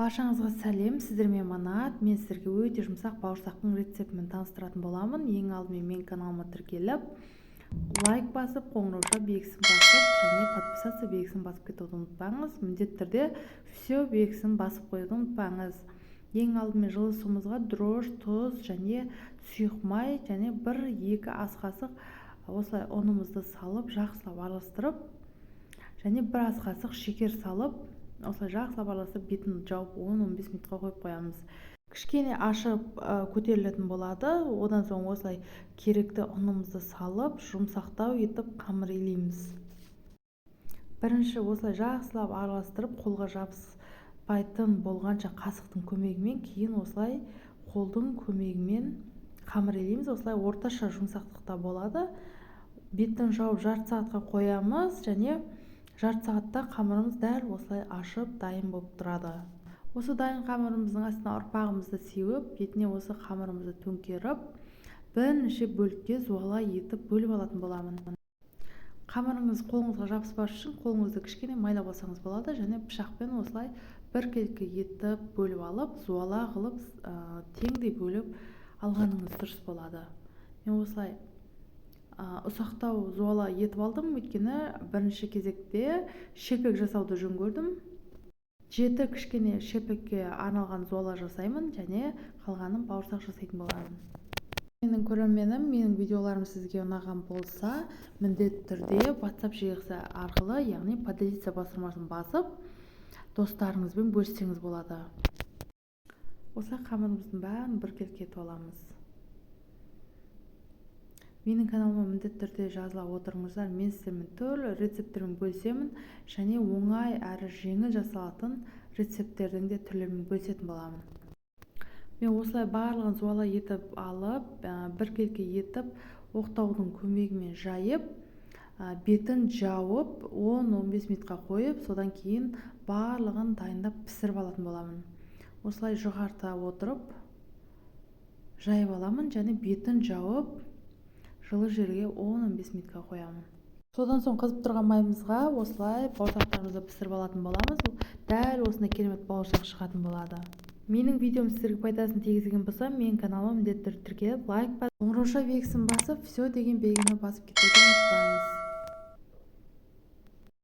Баршаңызға сәлем, сіздермен Манат. Мен сіздерге өте жұмсақ бауырсақтың рецептімен таныстыратын боламын. Ең алдымен мен каналыма тіркеліп, лайк басып, қоңырауша белгісін басып, және подписаться белгісін басып кетуді ұмытпаңыз. Міндетті түрде все белгісін басып қоюды ұмытпаңыз. Ең алдымен жылы суымызға дрожж, тұз және сұйық май және 1-2 ас қасық осылай ұнымызды салып, жақсылап араластырып, және 1 ас қасық шекер салып, осылай жақсылап араластырып, бетін жауып 10-15 минутқа қойып қоямыз. Кішкене ашып көтерілетін болады. Одан соң осылай керекті ұнымызды салып, жұмсақтау етіп қамыр илейміз. Бірінші осылай жақсылап араластырып, қолға жабыспайтын болғанша қасықтың көмегімен, кейін осылай қолдың көмегімен қамыр илейміз. Осылай орташа жұмсақтықта болады. Бетін жауып жарты сағатқа қоямыз, және жарты сағатта қамырымыз дәл осылай ашып дайын болып тұрады. Осы дайын қамырымыздың астына ұрпағымызды сеуіп, бетіне осы қамырымызды төңкеріп, бірнеше бөлікке зуала етіп бөліп алатын боламын. Қамырыңыз қолыңызға жабыспас үшін қолыңызды кішкене майлап алсаңыз болады, және пышақпен осылай біркелкі етіп бөліп алып, зуала қылып, теңдей бөліп алғаныңыз дұрыс болады. Мен осылай ұсақтау зуала етіп алдым, өйткені бірінші кезекте шелпек жасауды жөн көрдім. 7 кішкене шелпекке арналған зуала жасаймын, және қалғанын бауырсақ жасайтын боламын. Менің көрерменім, менің видеоларым сізге ұнаған болса, міндетті түрде WhatsApp желісі арқылы, яғни поделиться бастырмасын басып, достарыңызбен бөліссеңіз болады. Осылай қамырымыздың бәрін біркелкі етіп аламыз. Менің каналыма міндетті түрде жазыла отырыңыздар. Мен сіздермен түрлі рецепттермен бөлісемін, және оңай әрі жеңіл жасалатын рецепттердің де түрлерімен бөлісетін боламын. Мен осылай барлығын зуала етіп алып, біркелкі етіп, оқтаудың көмегімен жайып, бетін жауып, 10-15 минутқа қойып, содан кейін барлығын дайындап пісіріп алатын боламын. Осылай жұғарта отырып, жайып аламын, және бетін жауып, жылы жерге 10-15 минутқа қоямын. Содан соң қызып тұрған майымызға осылай бауырсақтарымызды пісіріп алатын боламыз. Дәл осындай керемет бауырсақ шығатын болады. Менің видеом сіздерге пайдасын тигізген болса, менің каналыма міндетті түрде тіркеліп, лайк басып, қоңырауша белгісін басып, все деген белгіні басып кетуді ұмытпаңыз.